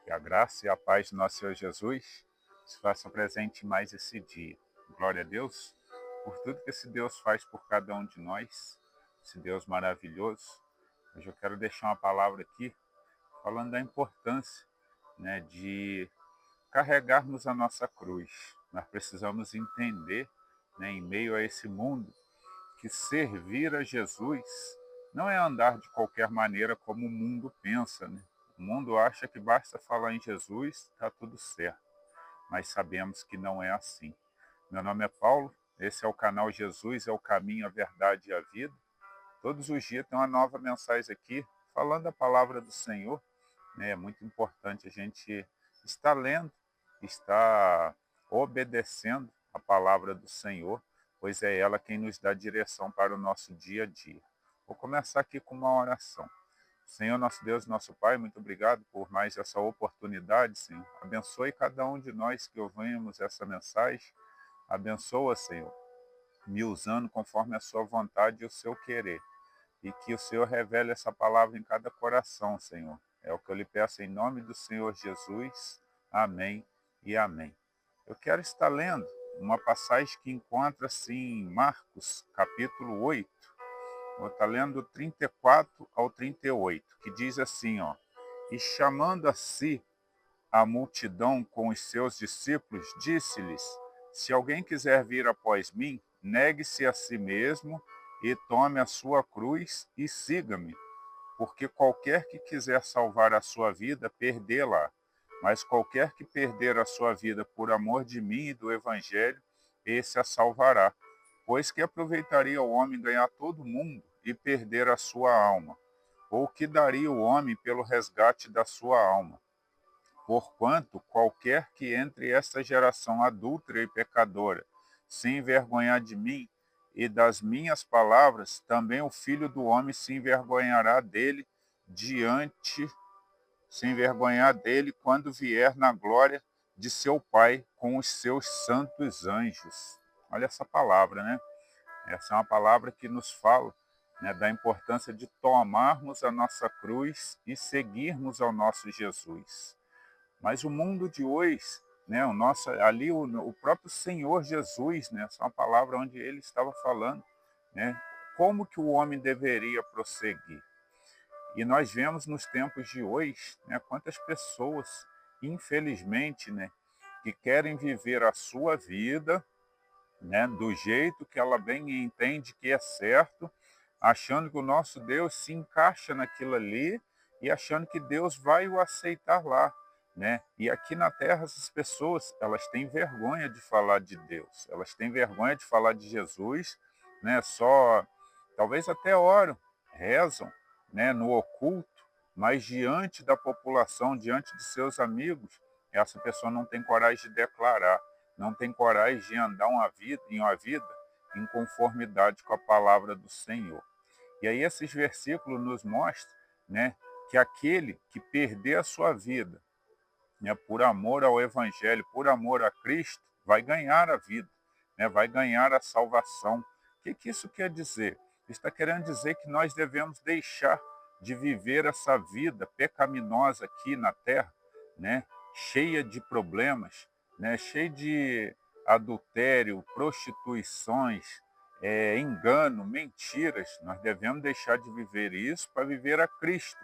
Que a graça e a paz do nosso Senhor Jesus se façam presente mais esse dia. Glória a Deus por tudo que esse Deus faz por cada um de nós, esse Deus maravilhoso. Hoje eu quero deixar uma palavra aqui falando da importância, de carregarmos a nossa cruz. Nós precisamos entender, em meio a esse mundo, que servir a Jesus não é andar de qualquer maneira como o mundo pensa, né? O mundo acha que basta falar em Jesus, está tudo certo, mas sabemos que não é assim. Meu nome é Paulo, esse é o canal Jesus é o caminho, a verdade e a vida. Todos os dias tem uma nova mensagem aqui, falando a palavra do Senhor, né? É muito importante a gente estar lendo, estar obedecendo a palavra do Senhor, pois é ela quem nos dá direção para o nosso dia a dia. Vou começar aqui com uma oração. Senhor, nosso Deus, nosso Pai, muito obrigado por mais essa oportunidade, Senhor. Abençoe cada um de nós que ouvimos essa mensagem. Abençoa, Senhor, me usando conforme a sua vontade e o seu querer. E que o Senhor revele essa palavra em cada coração, Senhor. É o que eu lhe peço em nome do Senhor Jesus. Amém e amém. Eu quero estar lendo uma passagem que encontra-se em Marcos, capítulo 8. Vou estar lendo do 34 ao 38, que diz assim, ó: E chamando a si a multidão com os seus discípulos, disse-lhes: Se alguém quiser vir após mim, negue-se a si mesmo e tome a sua cruz e siga-me. Porque qualquer que quiser salvar a sua vida, perdê-la. Mas qualquer que perder a sua vida por amor de mim e do Evangelho, esse a salvará. Pois que aproveitaria o homem ganhar todo o mundo e perder a sua alma? Ou que daria o homem pelo resgate da sua alma? Porquanto qualquer que entre esta geração adúltera e pecadora se envergonhar de mim e das minhas palavras, também o Filho do Homem se envergonhará dele quando vier na glória de seu Pai com os seus santos anjos. Olha essa palavra, né? Essa é uma palavra que nos fala, da importância de tomarmos a nossa cruz e seguirmos ao nosso Jesus. Mas o mundo de hoje, o próprio Senhor Jesus, essa é uma palavra onde ele estava falando, como que o homem deveria prosseguir. E nós vemos nos tempos de hoje, quantas pessoas, infelizmente, que querem viver a sua vida, do jeito que ela bem entende que é certo, achando que o nosso Deus se encaixa naquilo ali e achando que Deus vai o aceitar lá, E aqui na Terra essas pessoas, elas têm vergonha de falar de Deus, elas têm vergonha de falar de Jesus, Só, talvez até oram, rezam, no oculto, mas diante da população, diante de seus amigos, essa pessoa não tem coragem de declarar, não tem coragem de andar uma vida em conformidade com a palavra do Senhor. E aí esses versículos nos mostram, que aquele que perder a sua vida, por amor ao Evangelho, por amor a Cristo, vai ganhar a vida, vai ganhar a salvação. O que isso quer dizer? Está querendo dizer que nós devemos deixar de viver essa vida pecaminosa aqui na terra, cheia de problemas, cheia de adultério, prostituições, engano, mentiras. Nós devemos deixar de viver isso para viver a Cristo,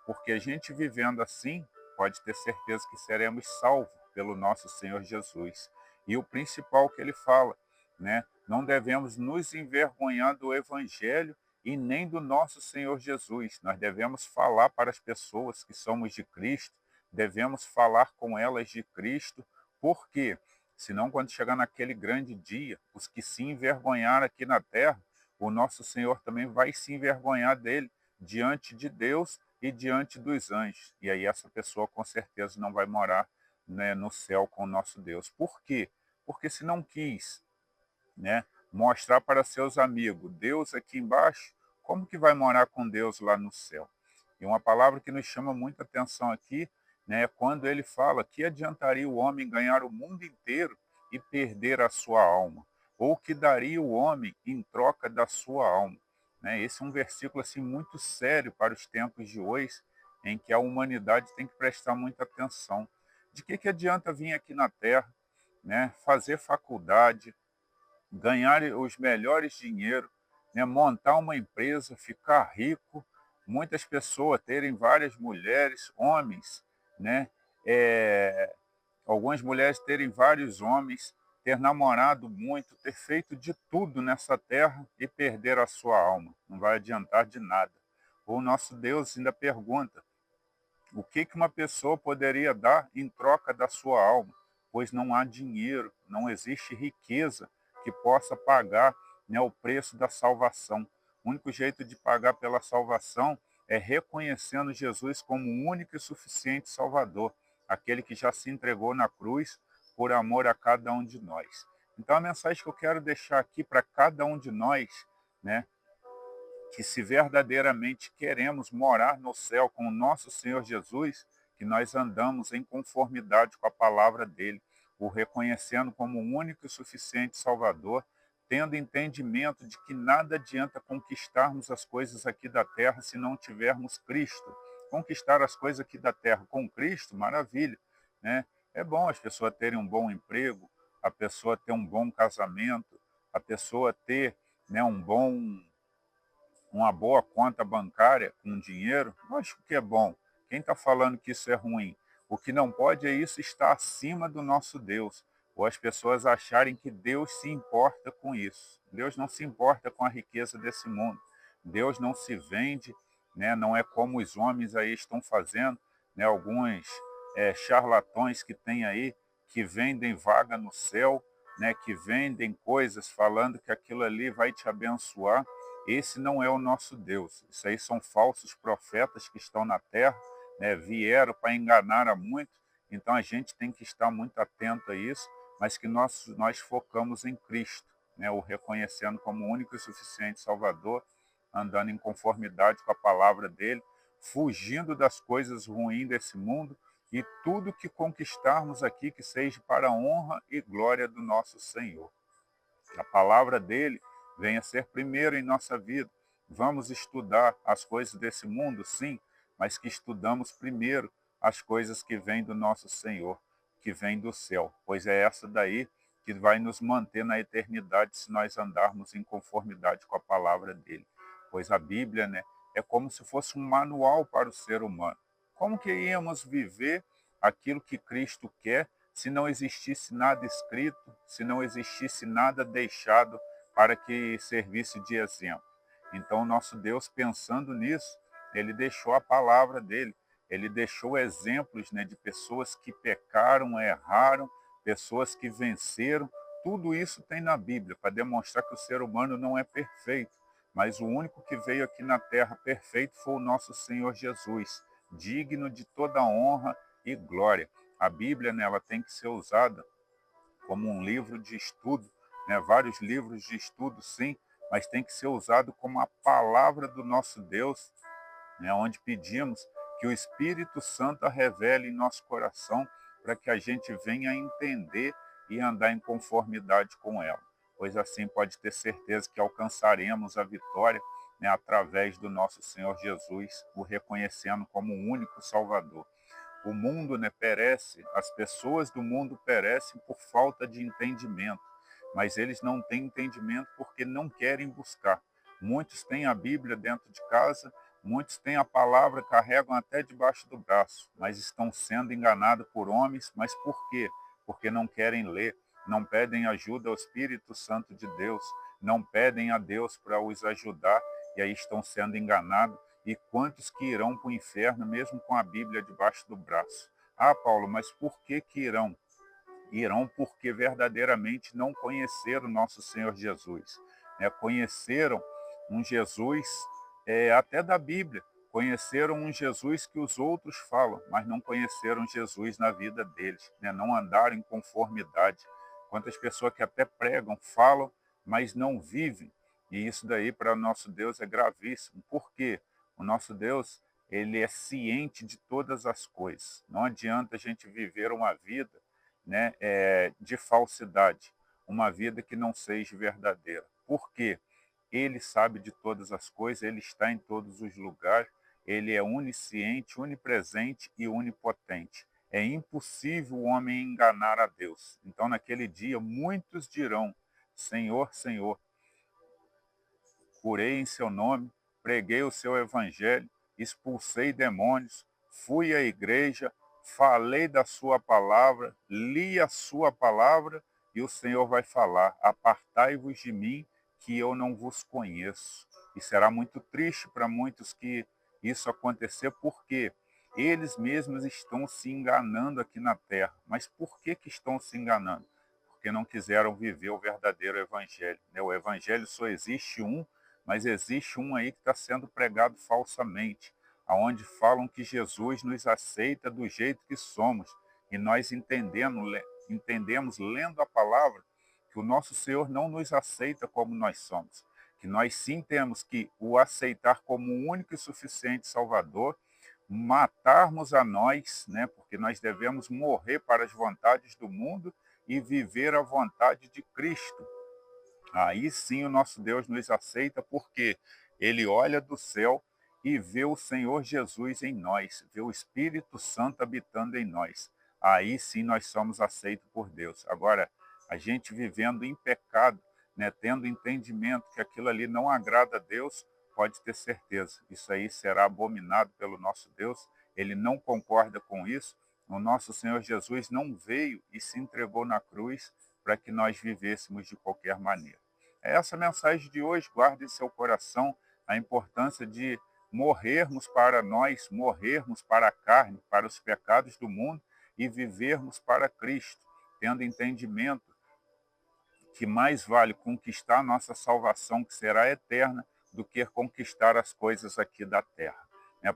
porque a gente vivendo assim, pode ter certeza que seremos salvos pelo nosso Senhor Jesus. E o principal que ele fala, não devemos nos envergonhar do Evangelho e nem do nosso Senhor Jesus. Nós devemos falar para as pessoas que somos de Cristo, devemos falar com elas de Cristo, porque senão quando chegar naquele grande dia, os que se envergonhar aqui na terra, o nosso Senhor também vai se envergonhar dele diante de Deus e diante dos anjos. E aí essa pessoa com certeza não vai morar, no céu com o nosso Deus. Por quê? Porque se não quis, mostrar para seus amigos Deus aqui embaixo, como que vai morar com Deus lá no céu? E uma palavra que nos chama muita atenção aqui, é quando ele fala que adiantaria o homem ganhar o mundo inteiro e perder a sua alma, ou que daria o homem em troca da sua alma. Esse é um versículo assim muito sério para os tempos de hoje, em que a humanidade tem que prestar muita atenção. De que adianta vir aqui na Terra, né, fazer faculdade, ganhar os melhores dinheiro, né, montar uma empresa, ficar rico, muitas pessoas terem várias mulheres, homens, né, algumas mulheres terem vários homens, ter namorado muito, ter feito de tudo nessa terra e perder a sua alma. Não vai adiantar de nada. O nosso Deus ainda pergunta: o que uma pessoa poderia dar em troca da sua alma? Pois não há dinheiro, não existe riqueza que possa pagar, né, o preço da salvação. O único jeito de pagar pela salvação é reconhecendo Jesus como o único e suficiente Salvador, aquele que já se entregou na cruz por amor a cada um de nós. Então a mensagem que eu quero deixar aqui para cada um de nós, né, que se verdadeiramente queremos morar no céu com o nosso Senhor Jesus, que nós andamos em conformidade com a palavra dele, o reconhecendo como o único e suficiente Salvador, tendo entendimento de que nada adianta conquistarmos as coisas aqui da terra se não tivermos Cristo. Conquistar as coisas aqui da terra com Cristo, maravilha, né? É bom as pessoas terem um bom emprego, a pessoa ter um bom casamento, a pessoa ter, né, uma boa conta bancária com dinheiro, lógico que é bom. Quem está falando que isso é ruim? O que não pode é isso estar acima do nosso Deus, ou as pessoas acharem que Deus se importa com isso. Deus não se importa com a riqueza desse mundo. Deus não se vende, né? Não é como os homens aí estão fazendo, né? Alguns charlatões que tem aí, que vendem vaga no céu, né? Que vendem coisas falando que aquilo ali vai te abençoar. Esse não é o nosso Deus. Isso aí são falsos profetas que estão na terra, né? Vieram para enganar a muitos. Então a gente tem que estar muito atento a isso, mas que nós focamos em Cristo, né? O reconhecendo como o único e suficiente Salvador, andando em conformidade com a palavra dele, fugindo das coisas ruins desse mundo e tudo que conquistarmos aqui que seja para a honra e glória do nosso Senhor. A palavra dele venha ser primeiro em nossa vida. Vamos estudar as coisas desse mundo, sim, mas que estudamos primeiro as coisas que vêm do nosso Senhor, que vêm do céu, pois é essa daí que vai nos manter na eternidade se nós andarmos em conformidade com a palavra dele. Pois a Bíblia, né, é como se fosse um manual para o ser humano. Como que íamos viver aquilo que Cristo quer se não existisse nada escrito, se não existisse nada deixado para que servisse de exemplo? Então, nosso Deus, pensando nisso, ele deixou a palavra dele, ele deixou exemplos, né, de pessoas que pecaram, erraram, pessoas que venceram. Tudo isso tem na Bíblia para demonstrar que o ser humano não é perfeito, mas o único que veio aqui na terra perfeito foi o nosso Senhor Jesus, digno de toda honra e glória. A Bíblia, né, ela tem que ser usada como um livro de estudo, né, vários livros de estudo, sim, mas tem que ser usado como a palavra do nosso Deus, né, onde pedimos que o Espírito Santo a revele em nosso coração para que a gente venha entender e andar em conformidade com ela. Pois assim pode ter certeza que alcançaremos a vitória, né, através do nosso Senhor Jesus, o reconhecendo como o único Salvador. O mundo, né, perece, as pessoas do mundo perecem por falta de entendimento, mas eles não têm entendimento porque não querem buscar. Muitos têm a Bíblia dentro de casa, muitos têm a palavra, carregam até debaixo do braço, mas estão sendo enganados por homens. Mas por quê? Porque não querem ler, não pedem ajuda ao Espírito Santo de Deus, não pedem a Deus para os ajudar, e aí estão sendo enganados. E quantos que irão para o inferno mesmo com a Bíblia debaixo do braço? Ah, Paulo, mas por que irão? Irão porque verdadeiramente não conheceram nosso Senhor Jesus, né? Conheceram um Jesus até da Bíblia, conheceram um Jesus que os outros falam, mas não conheceram Jesus na vida deles, né? Não andaram em conformidade. Quantas pessoas que até pregam, falam, mas não vivem. E isso daí para o nosso Deus é gravíssimo. Por quê? O nosso Deus, ele é ciente de todas as coisas. Não adianta a gente viver uma vida, né, de falsidade, uma vida que não seja verdadeira. Por quê? Ele sabe de todas as coisas, ele está em todos os lugares, Ele é onisciente, onipresente e onipotente. É impossível o homem enganar a Deus. Então, naquele dia, muitos dirão: Senhor, Senhor, curei em seu nome, preguei o seu evangelho, expulsei demônios, fui à igreja, falei da sua palavra, li a sua palavra, e o Senhor vai falar: apartai-vos de mim, que eu não vos conheço. E será muito triste para muitos que isso acontecer, porque eles mesmos estão se enganando aqui na terra. Mas por que estão se enganando? Porque não quiseram viver o verdadeiro evangelho, né? O evangelho só existe um, mas existe um aí que está sendo pregado falsamente, aonde falam que Jesus nos aceita do jeito que somos, e nós entendemos lendo a palavra que o nosso Senhor não nos aceita como nós somos, que nós sim temos que o aceitar como o único e suficiente Salvador, matarmos a nós, né, porque nós devemos morrer para as vontades do mundo e viver a vontade de Cristo. Aí sim o nosso Deus nos aceita, porque ele olha do céu e vê o Senhor Jesus em nós, vê o Espírito Santo habitando em nós. Aí sim nós somos aceitos por Deus. Agora, a gente vivendo em pecado, né, tendo entendimento que aquilo ali não agrada a Deus, pode ter certeza, isso aí será abominado pelo nosso Deus. Ele não concorda com isso. O nosso Senhor Jesus não veio e se entregou na cruz para que nós vivêssemos de qualquer maneira. É essa mensagem de hoje, guarde em seu coração a importância de morrermos para nós, morrermos para a carne, para os pecados do mundo e vivermos para Cristo, tendo entendimento que mais vale conquistar a nossa salvação, que será eterna, do que conquistar as coisas aqui da terra.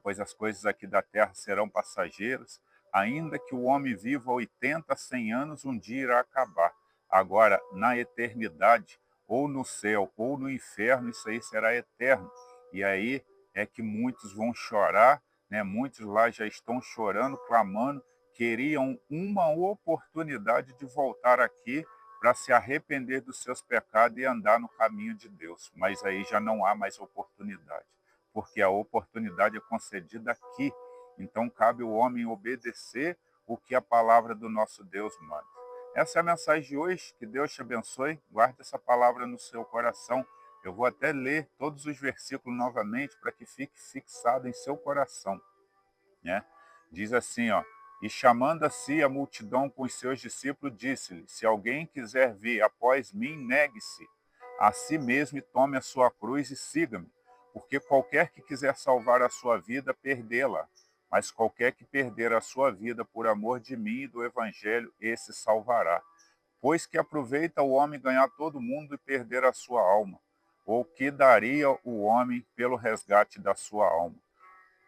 Pois as coisas aqui da terra serão passageiras, ainda que o homem viva 80, 100 anos, um dia irá acabar. Agora, na eternidade, ou no céu, ou no inferno, isso aí será eterno. E aí é que muitos vão chorar, né? Muitos lá já estão chorando, clamando, queriam uma oportunidade de voltar aqui para se arrepender dos seus pecados e andar no caminho de Deus. Mas aí já não há mais oportunidade, porque a oportunidade é concedida aqui. Então cabe ao homem obedecer o que a palavra do nosso Deus manda. Essa é a mensagem de hoje. Que Deus te abençoe. Guarde essa palavra no seu coração. Eu vou até ler todos os versículos novamente para que fique fixado em seu coração, né? Diz assim, ó: e chamando a si a multidão com os seus discípulos, disse-lhe: se alguém quiser vir após mim, negue-se a si mesmo e tome a sua cruz e siga-me. Porque qualquer que quiser salvar a sua vida, perdê-la. Mas qualquer que perder a sua vida por amor de mim e do evangelho, esse salvará. Pois que aproveita o homem ganhar todo mundo e perder a sua alma? Ou que daria o homem pelo resgate da sua alma?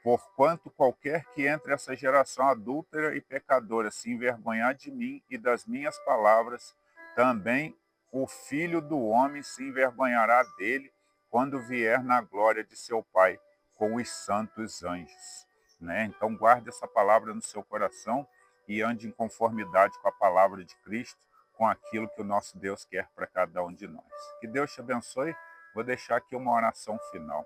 Porquanto qualquer que entre essa geração adúltera e pecadora se envergonhar de mim e das minhas palavras, também o Filho do Homem se envergonhará dele quando vier na glória de seu Pai com os santos anjos. Né? Então guarde essa palavra no seu coração e ande em conformidade com a palavra de Cristo, com aquilo que o nosso Deus quer para cada um de nós. Que Deus te abençoe. Vou deixar aqui uma oração final.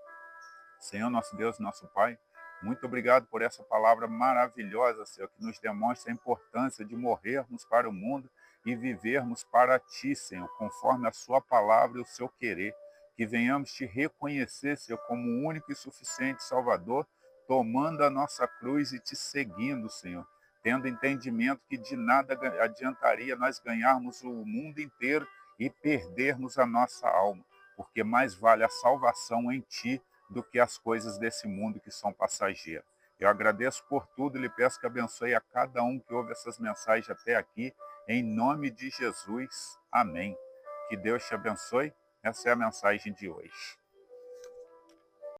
Senhor, nosso Deus, nosso Pai, muito obrigado por essa palavra maravilhosa, Senhor, que nos demonstra a importância de morrermos para o mundo e vivermos para Ti, Senhor, conforme a Sua palavra e o Seu querer. Que venhamos Te reconhecer, Senhor, como o único e suficiente Salvador, tomando a nossa cruz e Te seguindo, Senhor, tendo entendimento que de nada adiantaria nós ganharmos o mundo inteiro e perdermos a nossa alma, porque mais vale a salvação em Ti do que as coisas desse mundo que são passageiras. Eu agradeço por tudo e lhe peço que abençoe a cada um que ouve essas mensagens até aqui, em nome de Jesus. Amém. Que Deus te abençoe. Essa é a mensagem de hoje.